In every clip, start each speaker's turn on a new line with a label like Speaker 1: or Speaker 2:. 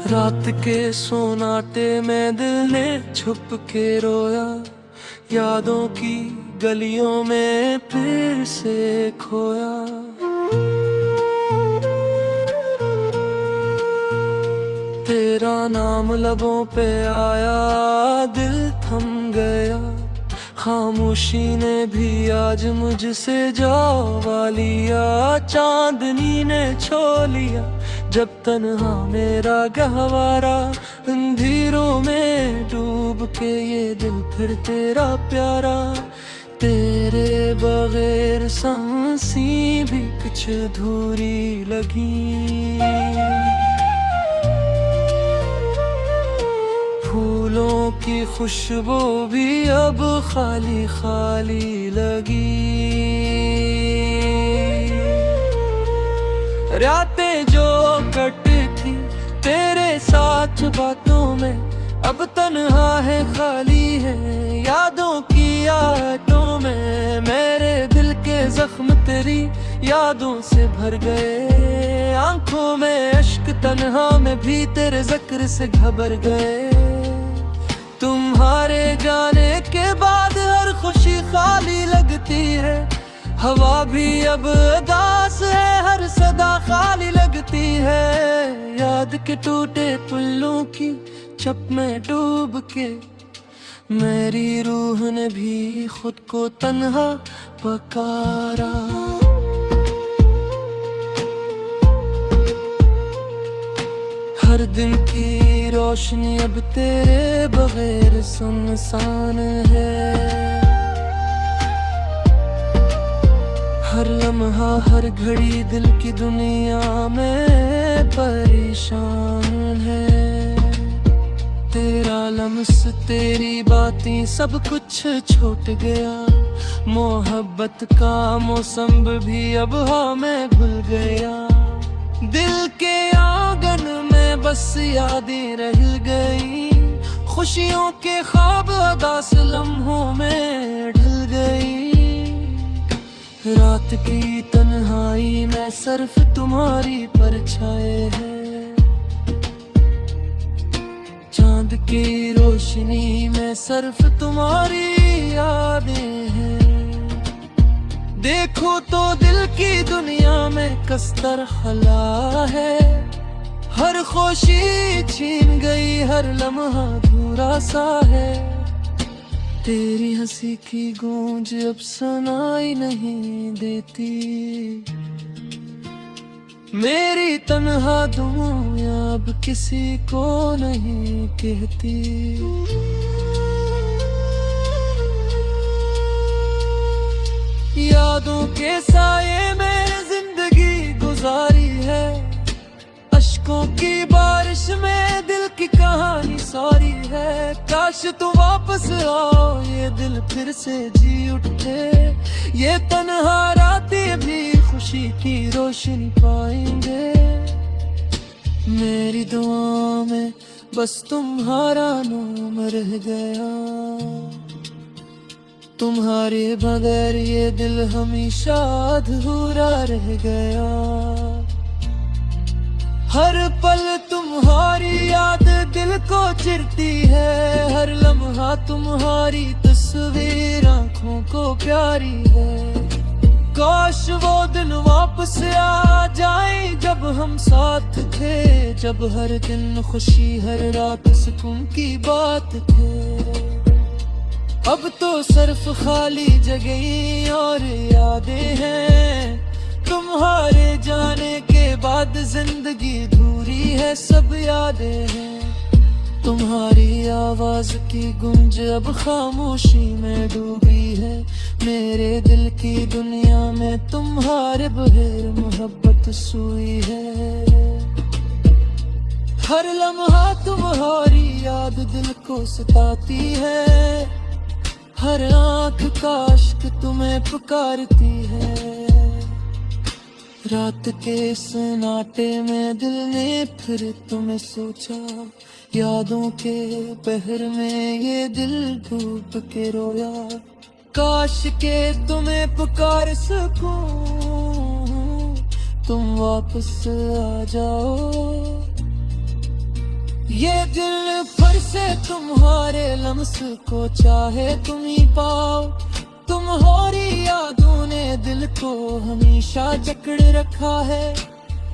Speaker 1: रात के सोनाटे में दिल ने छुप के रोया, यादों की गलियों में फिर से खोया। तेरा नाम लबों पे आया, दिल थम गया। खामोशी ने भी आज मुझसे जावा लिया। चांदनी ने छो लिया जब तन्हा मेरा गहवारा। अंधेरों में डूब के ये दिल फिर तेरा प्यारा। तेरे बगैर सांसी भी कुछ अधूरी लगी। फूलों की खुशबू भी अब खाली खाली लगी। रातें जो कटी थी तेरे साथ बातों में, अब तन्हा है खाली है यादों की आटों में। मेरे दिल के जख्म तेरी यादों से भर गए। आंखों में अश्क तन्हा में भी तेरे जिक्र से घबर गए। तुम्हारे जाने के बाद हर खुशी खाली लगती है। हवा भी अब उदास है, हर सदा खाली लगती है। याद के टूटे पुल्लों की चप में डूब के मेरी रूह ने भी खुद को तन्हा पकारा। हर दिन की रोशनी अब तेरे बगैर सुनसान है। हर लम्हा हर घड़ी दिल की दुनिया में परेशान है। तेरा लम्स तेरी बातें सब कुछ छूट गया। मोहब्बत का मौसम भी अब हमें भूल गया। दिल के आंगन में बस यादें रह गई। खुशियों के ख्वाब उदास लम्हों में ढल गई। रात की तन्हाई में सिर्फ तुम्हारी परछाई है। चांद की रोशनी में सिर्फ तुम्हारी यादें हैं। देखो तो दिल की दुनिया में कस्तर खला है। हर खुशी छीन गई, हर लम्हा अधूरा सा है। तेरी हंसी की गूंज अब सुनाई नहीं देती। मेरी तन्हा दुनिया अब किसी को नहीं कहती। यादों के साये में जिंदगी गुजारी है। अश्कों की बारिश में दिल की कहानी सारी है। काश तुम वापस आओ, ये दिल फिर से जी उठे। ये तन्हा रातें भी खुशी की रोशनी पाएंगे। मेरी दुआ में बस तुम्हारा नाम रह गया। तुम्हारे बगैर ये दिल हमेशा अधूरा रह गया। हर पल तुम्हारी याद दिल को चिरती है। हर लम्हा तुम्हारी तस्वीर आंखों को प्यारी है। काश वो दिन वापस आ जाए जब हम साथ थे। जब हर दिन खुशी हर रात सुकून की बात थे। अब तो सिर्फ खाली जगह और यादें हैं। तुम्हारे जाने के बाद जिंदगी अधूरी है, सब यादें हैं। तुम्हारी आवाज की गूंज अब खामोशी में डूबी है। मेरे दिल की दुनिया में तुम्हारे बगैर मोहब्बत सोई है। हर लम्हा तुम्हारी याद दिल को सताती है। हर आंख का अश्क तुम्हें पुकारती है। रात के सन्नाटे में दिल ने फिर तुम्हें सोचा, यादों के पहर में ये दिल डूब के रोया। काश के तुम्हें पुकार सकूं, तुम वापस आ जाओ। ये दिल फिर से तुम्हारे लम्स को चाहे तुम ही पाओ। तुम्हारी यादों ने दिल को हमेशा जकड़ रखा है।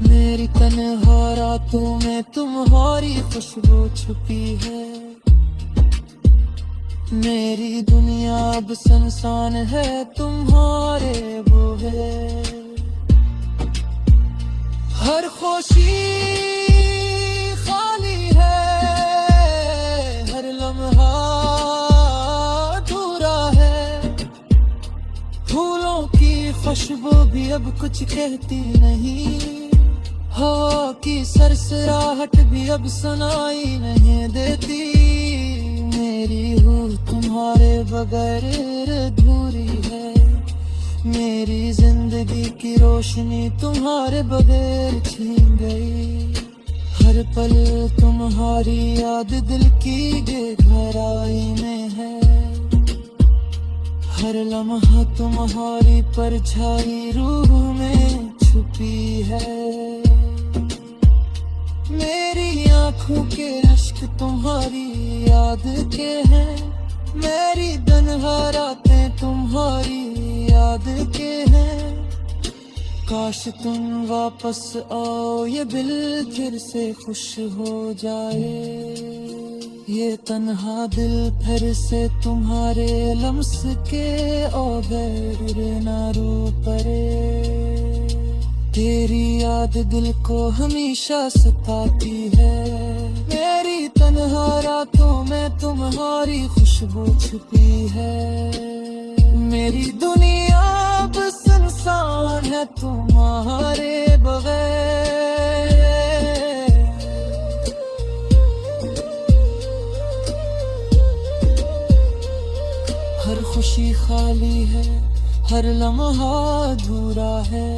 Speaker 1: मेरी तन्हा रातों में तुम्हारी खुशबू छुपी है। मेरी दुनिया अब सुनसान है, तुम्हारे बूहे। हर खुशी खाली है, हर लम्हा अधूरा है। फूलों की खुशबू भी अब कुछ कहती नहीं, हवा की सरसराहट भी अब सुनाई नहीं देती। मेरी रूह तुम्हारे बगैर अधूरी है, मेरी जिंदगी की रोशनी तुम्हारे बगैर छीन गई। हर पल तुम्हारी याद दिल की गहराई में है, हर लम्हा तुम्हारी परछाई रूह में छुपी है। मेरी आंखों के अश्क तुम्हारी याद के हैं, मेरी तन्हा रातें तुम्हारी याद के हैं। काश तुम वापस आओ, ये दिल फिर से खुश हो जाए। ये तन्हा दिल फिर से तुम्हारे लम्स के बगैर ना रो परे। तेरी याद दिल को हमेशा सताती है, मेरी तन्हा रातों में तुम्हारी खुशबू छुपी है। मेरी दुनिया अब सुनसान है तुम्हारे बगैर। हर खुशी खाली है, हर लम्हा अधूरा है।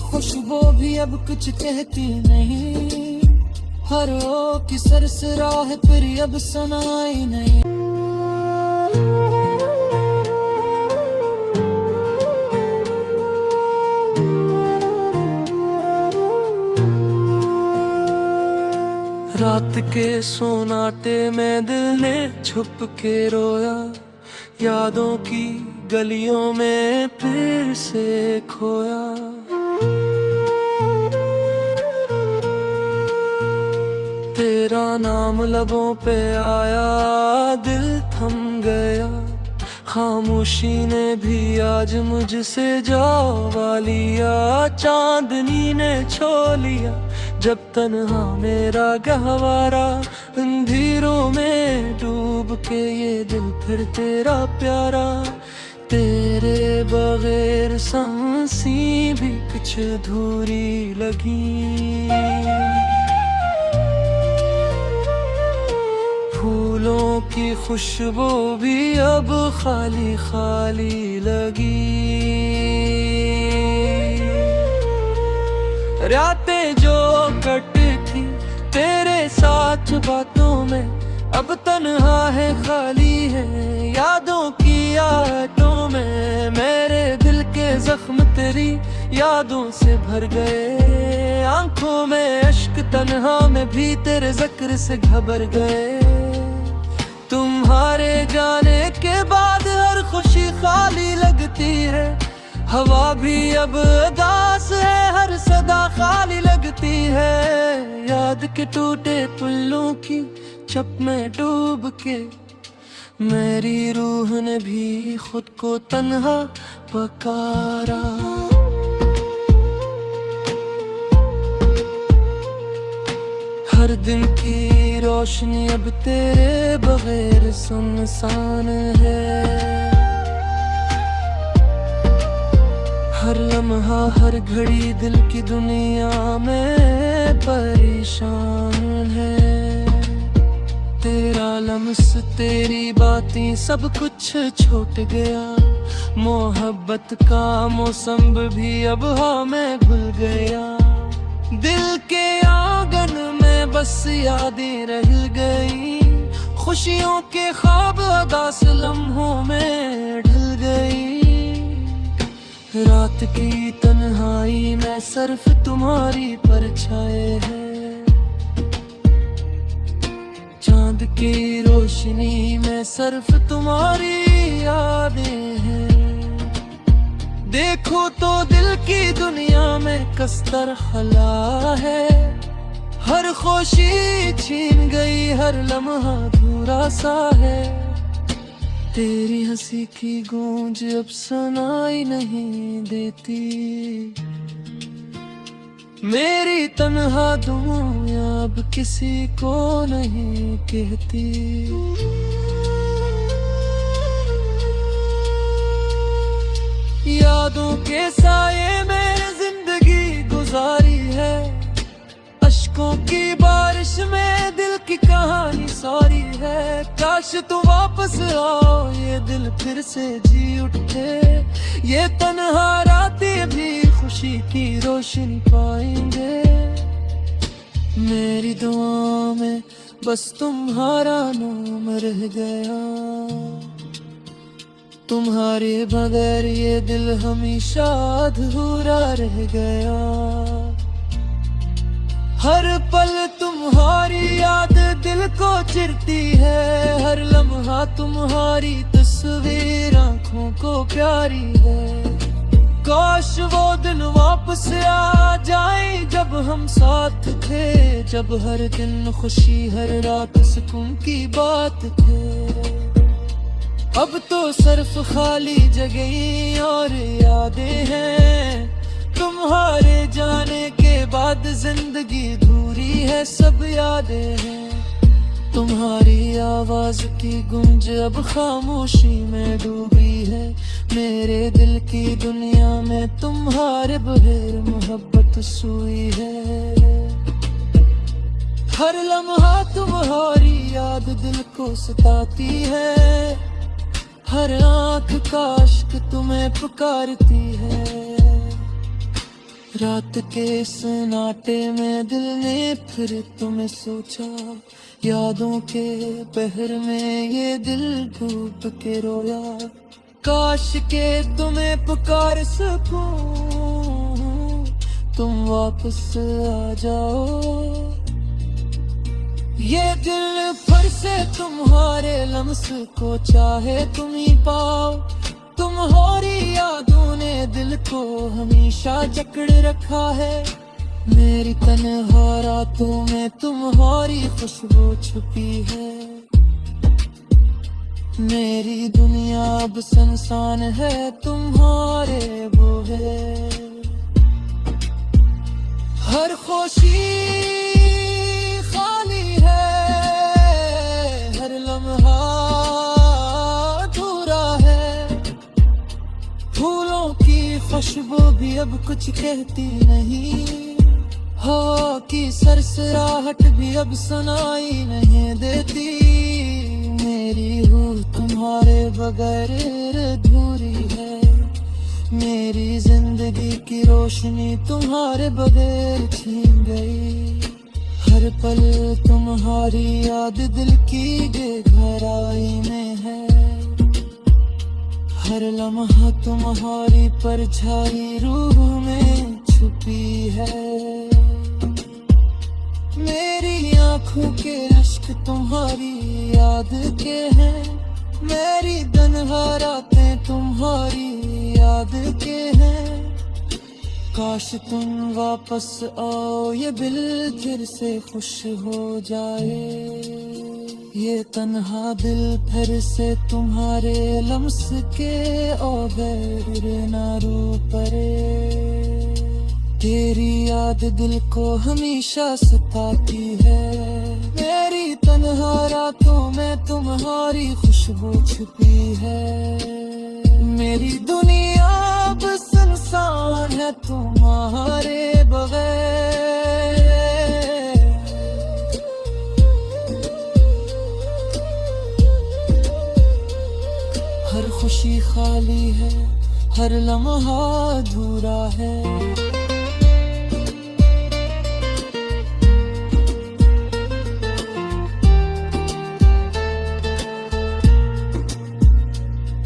Speaker 1: खुशबू भी अब कुछ कहती नहीं, हर ओ की सरसराह फिर अब सुनाई नहीं। रात के सोनाटे में दिल ने छुप के रोया, यादों की गलियों में फिर से खोया। तेरा नाम लबों पे आया, दिल थम गया। खामोशी ने भी आज मुझसे जावा लिया। चांदनी ने छो लिया जब तन्हा मेरा गहवारा। अंधेरों में डूब के ये दिल फिर तेरा प्यारा। तेरे बगैर सांसी भी कुछ अधूरी लगी। फूलों की खुशबू भी अब खाली खाली लगी। रातें जो कटी थी तेरे साथ बातों में, अब तन्हा है खाली है यादों की आटों में। मेरे दिल के जख्म तेरी यादों से भर गए, आंखों में अश्क तन्हा में भी तेरे जिक्र से घबर गए। तुम्हारे जाने के बाद हर खुशी खाली लगती है, हवा भी अब उदास है, हर सदा खाली लगती है। याद के टूटे पुल्लों की चप में डूब के मेरी रूह ने भी खुद को तन्हा पकारा। हर दिन की रोशनी अब तेरे बगैर सुनसान है। हर लम्हा हर घड़ी दिल की दुनिया में परेशान है। तेरा लम्स तेरी बातें सब कुछ छूट गया। मोहब्बत का मौसम भी अब हमें भूल गया। दिल के आंगन में बस यादें रह गई। खुशियों के ख्वाब उदास लम्हों में ढल गई। रात की तन्हाई में सिर्फ तुम्हारी परछाई है। चांद की रोशनी में सिर्फ तुम्हारी यादें हैं। देखो तो दिल की दुनिया में कस्तर खला है। हर खुशी छीन गई, हर लम्हा अधूरा सा है। तेरी हंसी की गूंज अब सुनाई नहीं देती। मेरी तन्हा दुनिया अब किसी को नहीं कहती। यादों के साये में जिंदगी गुजारी है। अश्कों की बारिश में दिल की कहानी सारी है। काश तुम वापस आओ, ये दिल फिर से जी उठे। ये तन्हा रातें भी खुशी की रोशनी पाएंगे। मेरी दुआ में बस तुम्हारा नाम रह गया। तुम्हारे बगैर ये दिल हमेशा अधूरा रह गया। हर पल तुम्हारी याद दिल को चिरती है। हर लम्हा तुम्हारी तस्वीर आंखों को प्यारी है। काश वो दिन वापस आ जाए जब हम साथ थे। जब हर दिन खुशी हर रात सुकून की बात थे। अब तो सिर्फ खाली जगह और यादें हैं। तुम्हारे जाने के बाद जिंदगी अधूरी है, सब यादें हैं। तुम्हारी आवाज की गूंज अब खामोशी में डूबी है। मेरे दिल की दुनिया में तुम्हारे बगैर मोहब्बत सुई है। हर लम्हा तुम्हारी याद दिल को सताती है। हर आंख का अश्क तुम्हें पुकारती है। रात के सन्नाटे में दिल ने फिर तुम्हें सोचा। यादों के पहर में ये दिल डूब के रोया। काश के तुम्हें पुकार सकूं, तुम वापस आ जाओ। ये दिल फिर से तुम्हारे लम्स को चाहे तुम ही पाओ। तुम्हारी यादों ने दिल को हमेशा जकड़ रखा है। मेरी तन्हा रातों में तुम्हारी खुशबू छुपी है। मेरी दुनिया अब सुनसान है, तुम्हारे वो है। हर खुशी खाली है, हर लम्हा अधूरा है। फूलों की खुशबू भी अब कुछ कहती नहीं। हवा की सरसराहट भी अब सुनाई नहीं देती। मेरी रूह तुम्हारे बगैर अधूरी है। मेरी जिंदगी की रोशनी तुम्हारे बगैर छीन गई। हर पल तुम्हारी याद दिल की गहराई में है। हर लम्हा तुम्हारी परछाई रूह में छुपी है। मेरी आंखों के अश्क तुम्हारी याद के हैं। मेरी तन्हा रातें तुम्हारी याद के हैं। काश तुम वापस आओ, ये दिल फिर से खुश हो जाए। ये तन्हा दिल फिर से तुम्हारे लम्स के बगैर ना रो परे। तेरी याद दिल को हमेशा सताती है। मेरी तन्हा रातों में तुम्हारी खुशबू छुपी है। मेरी दुनिया अब सुनसान है तुम्हारे बगैर। खुशी खाली है, हर लम्हा अधूरा है।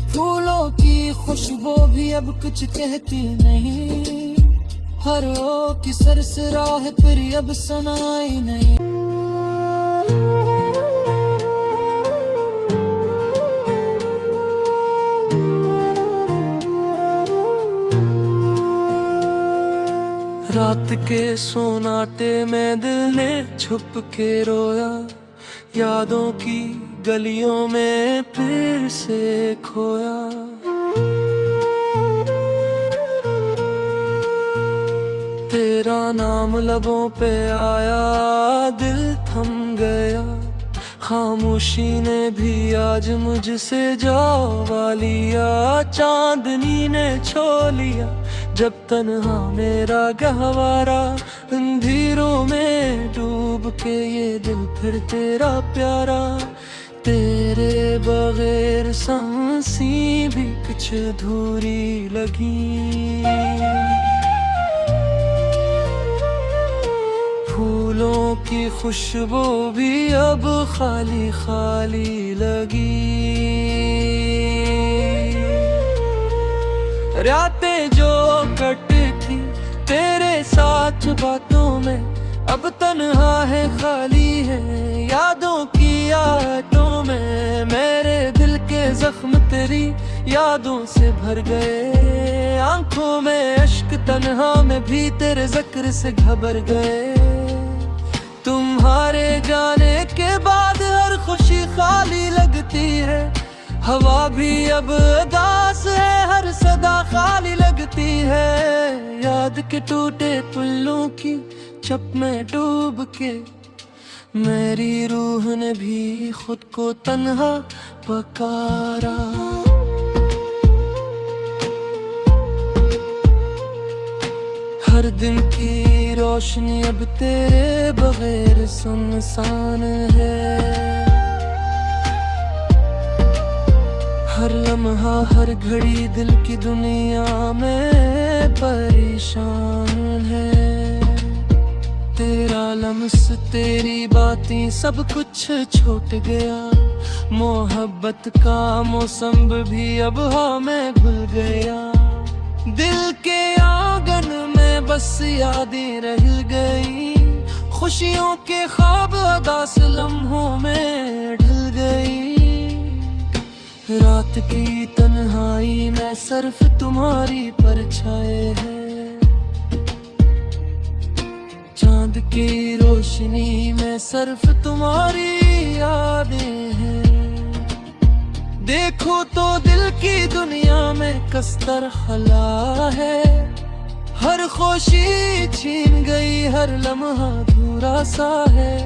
Speaker 1: फूलों की खुशबू भी अब कुछ कहती नहीं, हर ओ की सरसराहट फिर अब सुनाई नहीं। रात के सोनाटे में दिल ने छुप के रोया, यादों की गलियों में फिर से खोया। तेरा नाम लबों पे आया, दिल थम गया। खामोशी ने भी आज मुझसे जावा लिया। चांदनी ने छो लिया जब तन्हा मेरा गहवारा, अंधेरों में डूब के ये दिल फिर तेरा प्यारा। तेरे बगैर सांसी भी कुछ अधूरी लगी। फूलों की खुशबू भी अब खाली खाली लगी। रातें जो कटती तेरे साथ बातों में, अब तन्हा है खाली है यादों की आहटों में। मेरे दिल के जख्म तेरी यादों से भर गए, आंखों में अश्क तन्हा में भी तेरे जिक्र से घबर गए। तुम्हारे जाने के बाद हर खुशी खाली लगती है, हवा भी अब उदास है, हर सदा खाली लगती है। याद के टूटे पुल्लों की चप में डूब के मेरी रूह ने भी खुद को तन्हा पकारा। हर दिन की रोशनी अब तेरे बगैर सुनसान है। हर लम्हा हर घड़ी दिल की दुनिया में परेशान है। तेरा लम्स तेरी बातें सब कुछ छूट गया। मोहब्बत का मौसम भी अब हमें भूल गया। दिल के आंगन में बस यादें रह गई, खुशियों के ख्वाब उदास लम्हों में ढल गई। रात की तन्हाई में सिर्फ तुम्हारी परछाई है, चांद की रोशनी में सिर्फ तुम्हारी यादें हैं। देखो तो दिल की दुनिया में कस्तर खला है, हर खुशी छीन गई, हर लम्हा अधूरा सा है।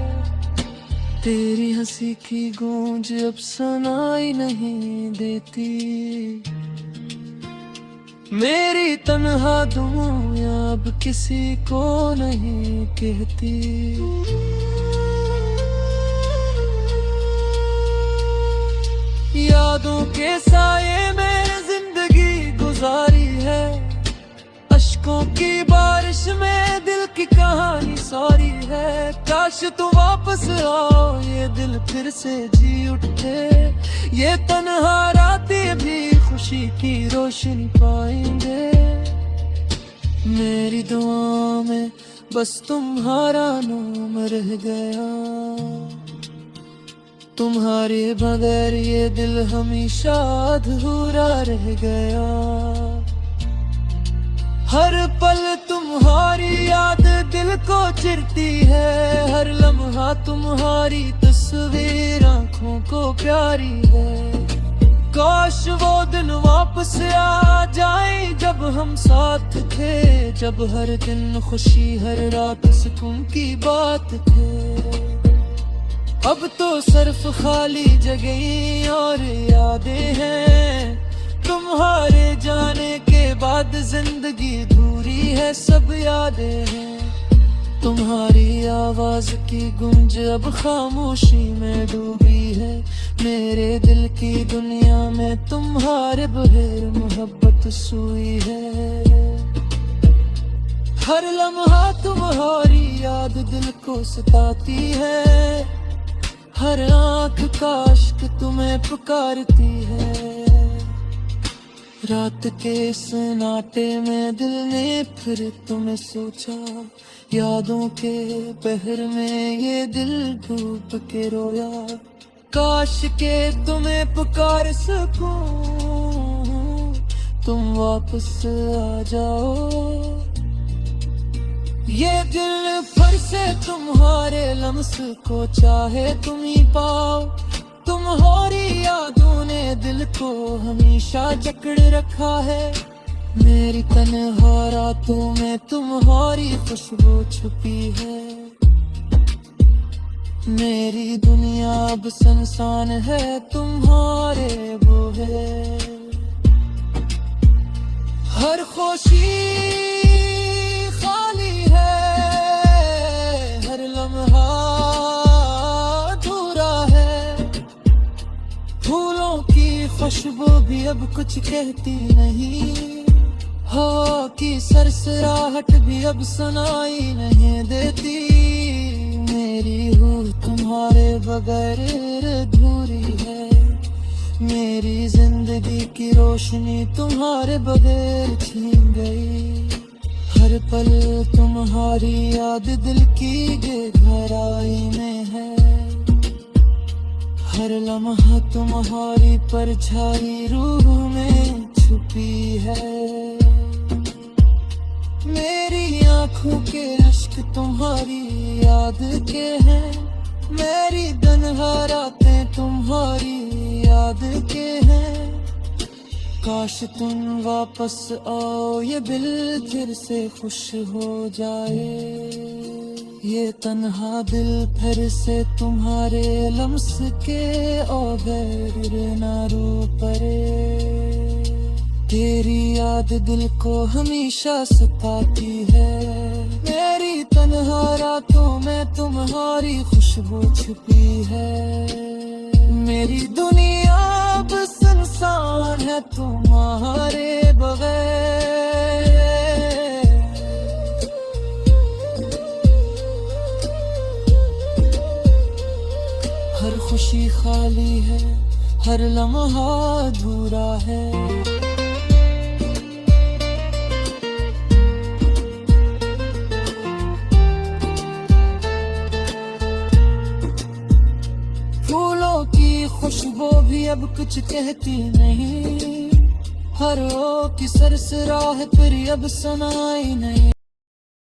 Speaker 1: तेरी हंसी की गूंज अब सुनाई नहीं देती, मेरी तन्हा दुनिया अब किसी को नहीं कहती। यादों के साये में जिंदगी गुजारी है, अश्कों की बारिश में दिल की कहानी सारी है। काश तू वापस आओ, ये दिल फिर से जी उठे, ये तन्हा रातें भी खुशी की रोशनी पाएंगे। मेरी दुआ में बस तुम्हारा नाम रह गया, तुम्हारे बगैर ये दिल हमेशा अधूरा रह गया। हर पल तुम्हारी याद दिल को चिरती है, हर लम्हा तुम्हारी तस्वीर आंखों को प्यारी है। काश वो दिन वापस आ जाए जब हम साथ थे, जब हर दिन खुशी हर रात सुकून की बात थे। अब तो सिर्फ खाली जगह और यादें हैं, तुम्हारे जाने के बाद जिंदगी अधूरी है, सब यादें हैं। तुम्हारी आवाज की गूंज अब खामोशी में डूबी है, मेरे दिल की दुनिया में तुम्हारे बगैर मोहब्बत सुई है। हर लम्हा तुम्हारी याद दिल को सताती है, हर आंख का इश्क तुम्हें पुकारती है। रात के सन्नाटे में दिल ने फिर तुम्हें सोचा, यादों के बहर में ये दिल डूब के रोया। काश के तुम्हें पुकार सकूं, तुम वापस आ जाओ। ये दिल फिर से तुम्हारे लम्स को चाहे तुम ही पाओ। तुम्हारी यादों ने दिल को हमेशा जकड़ रखा है। मेरी तन्हा रातों में तुम्हारी खुशबू छुपी है। मेरी दुनिया अब सुनसान है, तुम्हारे बूहे। हर खुशी खाली है, हर लम्हा अधूरा है। फूलों की खुशबू भी अब कुछ कहती नहीं, हवा की सरसराहट भी अब सुनाई नहीं देती। मेरी रूह तुम्हारे बगैर अधूरी है, मेरी जिंदगी की रोशनी तुम्हारे बगैर छीन गई। हर पल तुम्हारी याद दिल की गहराई में है, हर लम्हा तुम्हारी परछाई रूह में छुपी है। मेरी आंखों के अश्क तुम्हारी याद के हैं, मेरी तन्हा रातें तुम्हारी याद के हैं। काश तुम वापस आओ, ये दिल फिर से खुश हो जाए। ये तन्हा दिल फिर से तुम्हारे लम्स के बगैर ना रो पड़े। तेरी याद दिल को हमेशा सताती है, मेरी तन्हा रातों में तुम्हारी खुशबू छुपी है। मेरी दुनिया अब सुनसान है तुम्हारे बगैर। हर खुशी खाली है, हर लम्हा अधूरा है। खुशबू भी अब कुछ कहती नहीं, हर ओ की सरसराहट फिर अब सुनाई नहीं।